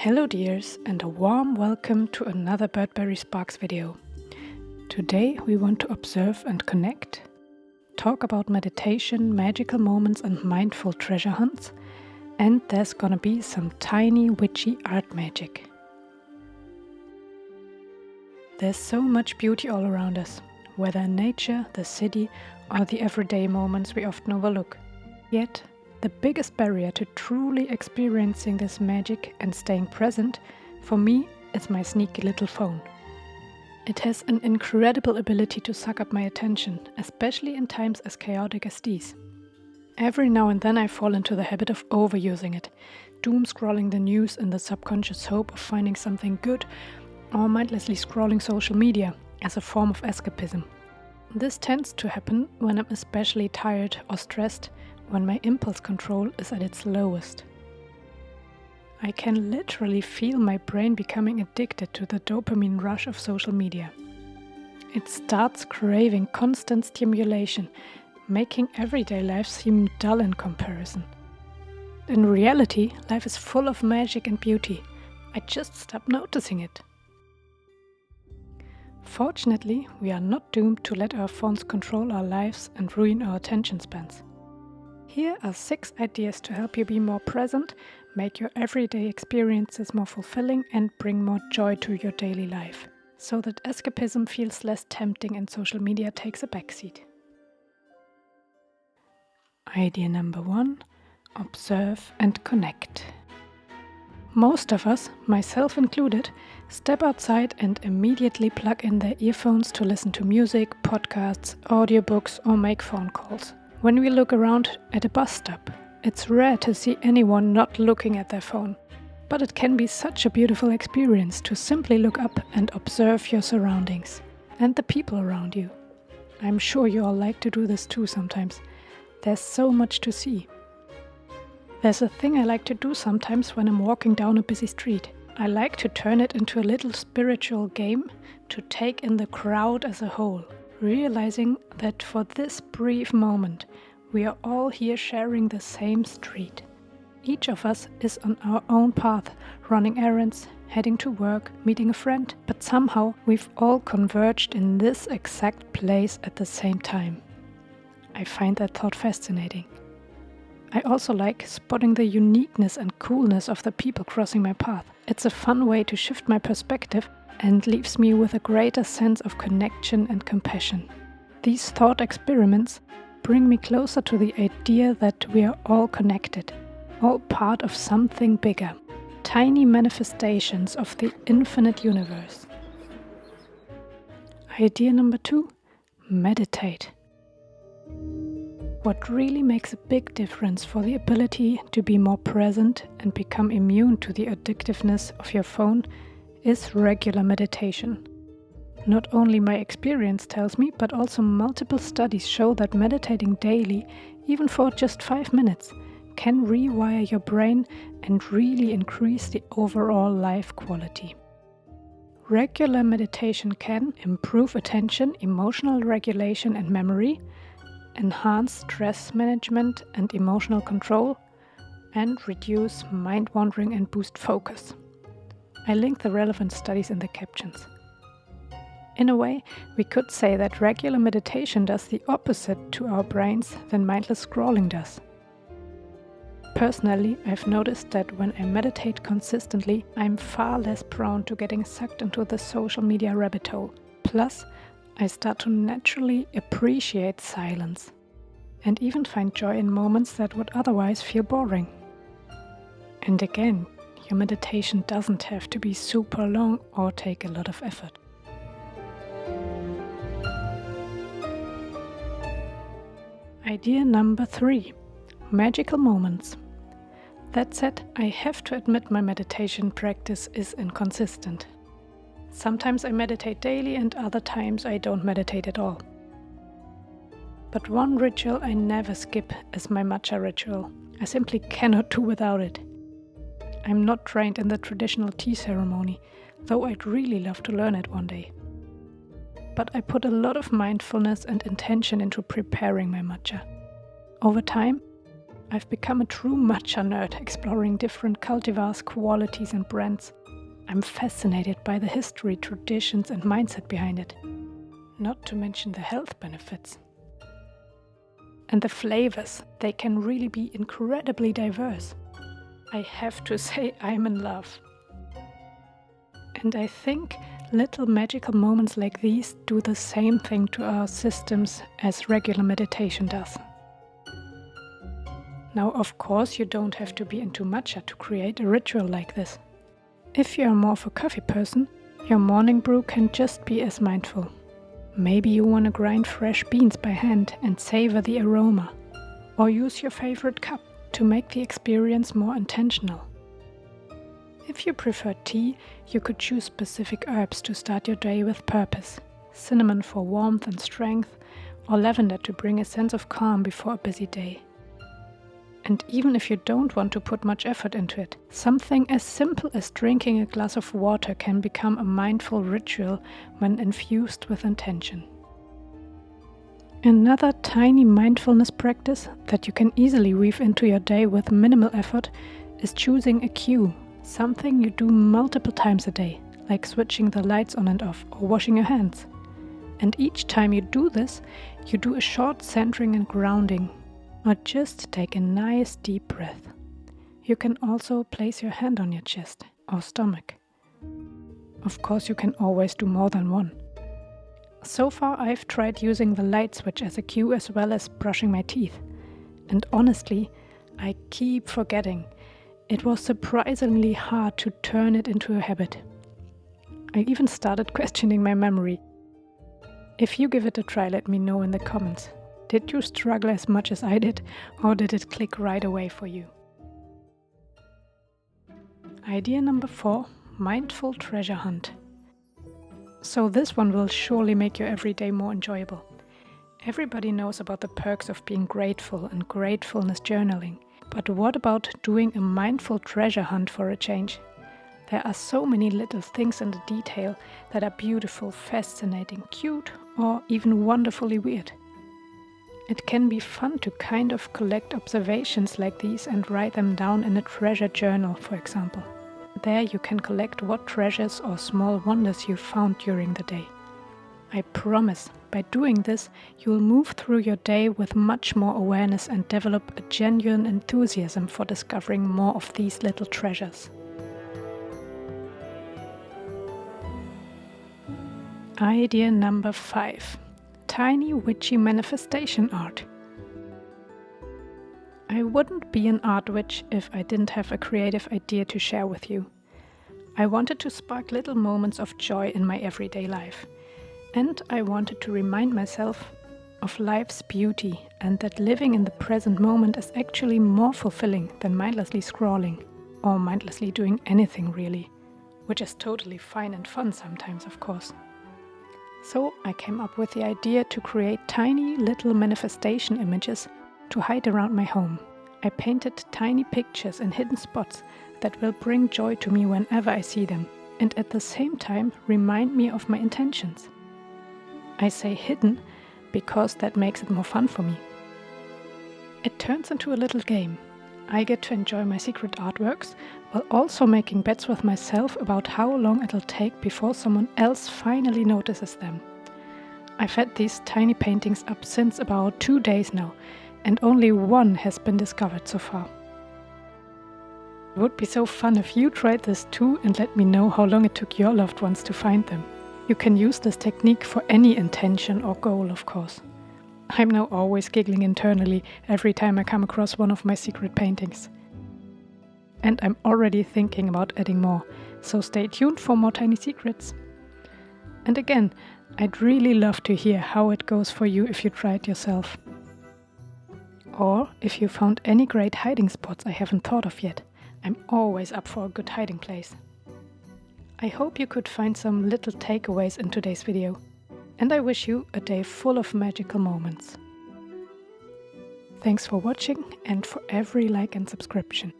Hello dears, and a warm welcome to another Birdberry Sparks video. Today we want to observe and connect, talk about meditation, magical moments and mindful treasure hunts, and there's gonna be some tiny witchy art magic. There's so much beauty all around us, whether in nature, the city or the everyday moments we often overlook. Yet, the biggest barrier to truly experiencing this magic and staying present, for me, is my sneaky little phone. It has an incredible ability to suck up my attention, especially in times as chaotic as these. Every now and then I fall into the habit of overusing it, doom scrolling the news in the subconscious hope of finding something good, or mindlessly scrolling social media as a form of escapism. This tends to happen when I'm especially tired or stressed, when my impulse control is at its lowest. I can literally feel my brain becoming addicted to the dopamine rush of social media. It starts craving constant stimulation, making everyday life seem dull in comparison. In reality, life is full of magic and beauty. I just stop noticing it. Fortunately, we are not doomed to let our phones control our lives and ruin our attention spans. Here are 6 ideas to help you be more present, make your everyday experiences more fulfilling, and bring more joy to your daily life, so that escapism feels less tempting and social media takes a backseat. Idea number 1: observe and connect. Most of us, myself included, step outside and immediately plug in their earphones to listen to music, podcasts, audiobooks, or make phone calls. When we look around at a bus stop, it's rare to see anyone not looking at their phone. But it can be such a beautiful experience to simply look up and observe your surroundings and the people around you. I'm sure you all like to do this too sometimes. There's so much to see. There's a thing I like to do sometimes when I'm walking down a busy street. I like to turn it into a little spiritual game to take in the crowd as a whole, realizing that for this brief moment, we are all here sharing the same street. Each of us is on our own path, running errands, heading to work, meeting a friend, but somehow we've all converged in this exact place at the same time. I find that thought fascinating. I also like spotting the uniqueness and coolness of the people crossing my path. It's a fun way to shift my perspective and leaves me with a greater sense of connection and compassion. These thought experiments bring me closer to the idea that we are all connected, all part of something bigger, tiny manifestations of the infinite universe. Idea number 2: meditate. What really makes a big difference for the ability to be more present and become immune to the addictiveness of your phone is regular meditation. Not only my experience tells me, but also multiple studies show that meditating daily, even for just 5 minutes, can rewire your brain and really increase the overall life quality. Regular meditation can improve attention, emotional regulation and memory, enhance stress management and emotional control, and reduce mind wandering and boost focus. I link the relevant studies in the captions. In a way, we could say that regular meditation does the opposite to our brains than mindless scrolling does. Personally, I've noticed that when I meditate consistently, I'm far less prone to getting sucked into the social media rabbit hole. Plus, I start to naturally appreciate silence and even find joy in moments that would otherwise feel boring. And again, your meditation doesn't have to be super long or take a lot of effort. Idea number 3: magical moments. That said, I have to admit my meditation practice is inconsistent. Sometimes I meditate daily and other times I don't meditate at all. But one ritual I never skip is my matcha ritual. I simply cannot do without it. I'm not trained in the traditional tea ceremony, though I'd really love to learn it one day. But I put a lot of mindfulness and intention into preparing my matcha. Over time, I've become a true matcha nerd, exploring different cultivars, qualities and brands. I'm fascinated by the history, traditions and mindset behind it. Not to mention the health benefits. And the flavors, they can really be incredibly diverse. I have to say I'm in love. And I think little magical moments like these do the same thing to our systems as regular meditation does. Now, of course, you don't have to be into matcha to create a ritual like this. If you're more of a coffee person, your morning brew can just be as mindful. Maybe you want to grind fresh beans by hand and savor the aroma, or use your favorite cup to make the experience more intentional. If you prefer tea, you could choose specific herbs to start your day with purpose. Cinnamon for warmth and strength, or lavender to bring a sense of calm before a busy day. And even if you don't want to put much effort into it, something as simple as drinking a glass of water can become a mindful ritual when infused with intention. Another tiny mindfulness practice that you can easily weave into your day with minimal effort is choosing a cue, something you do multiple times a day, like switching the lights on and off or washing your hands. And each time you do this, you do a short centering and grounding, or just take a nice deep breath. You can also place your hand on your chest or stomach. Of course, you can always do more than one. So far, I've tried using the light switch as a cue as well as brushing my teeth. And honestly, I keep forgetting. It was surprisingly hard to turn it into a habit. I even started questioning my memory. If you give it a try, let me know in the comments. Did you struggle as much as I did, or did it click right away for you? Idea number 4, mindful treasure hunt. So this one will surely make your everyday more enjoyable. Everybody knows about the perks of being grateful and gratefulness journaling. But what about doing a mindful treasure hunt for a change? There are so many little things in the detail that are beautiful, fascinating, cute, or even wonderfully weird. It can be fun to kind of collect observations like these and write them down in a treasure journal, for example. There you can collect what treasures or small wonders you found during the day. I promise, by doing this, you will move through your day with much more awareness and develop a genuine enthusiasm for discovering more of these little treasures. Idea number 5. Tiny witchy manifestation art. I wouldn't be an art witch if I didn't have a creative idea to share with you. I wanted to spark little moments of joy in my everyday life. And I wanted to remind myself of life's beauty and that living in the present moment is actually more fulfilling than mindlessly scrolling or mindlessly doing anything really, which is totally fine and fun sometimes, of course. So I came up with the idea to create tiny little manifestation images to hide around my home. I painted tiny pictures in hidden spots that will bring joy to me whenever I see them, and at the same time remind me of my intentions. I say hidden because that makes it more fun for me. It turns into a little game. I get to enjoy my secret artworks while also making bets with myself about how long it'll take before someone else finally notices them. I've had these tiny paintings up since about 2 days now, and only one has been discovered so far. It would be so fun if you tried this too and let me know how long it took your loved ones to find them. You can use this technique for any intention or goal, of course. I'm now always giggling internally every time I come across one of my secret paintings. And I'm already thinking about adding more, so stay tuned for more tiny secrets. And again, I'd really love to hear how it goes for you if you try it yourself. Or if you found any great hiding spots I haven't thought of yet. I'm always up for a good hiding place. I hope you could find some little takeaways in today's video. And I wish you a day full of magical moments. Thanks for watching and for every like and subscription.